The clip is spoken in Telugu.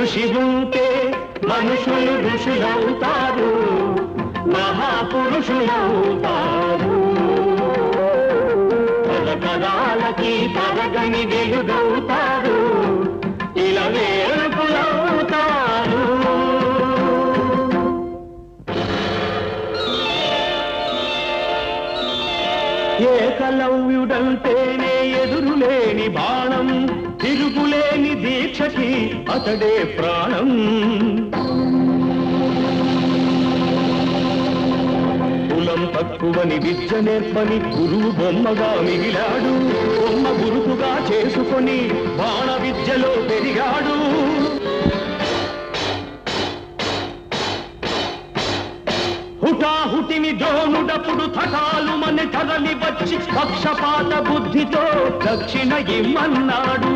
ఋషి ఉంటే మనుషులు ఋషులవుతారు, మహాపురుషులవుతారు. తరతరాలకి తరగని వెలుగవుతారు, ఇలా వేడుకులవుతారు. ఏకలవ్యుడంటేనే ఎదురులేని బాణం, తిరుగులేని దీక్షకి అతడే ప్రాణం. కులం తక్కువని విద్య నేర్పని గురువు బొమ్మగా మిగిలాడు, బొమ్మ గురువుగా చేసుకొని బాణ విద్యలో పెరిగాడు. హుటాహుటిని ద్రోణుడప్పుడు థటాలు మన తరలి వచ్చి పక్షపాత బుద్ధితో దక్షిణ ఇమ్మన్నాడు.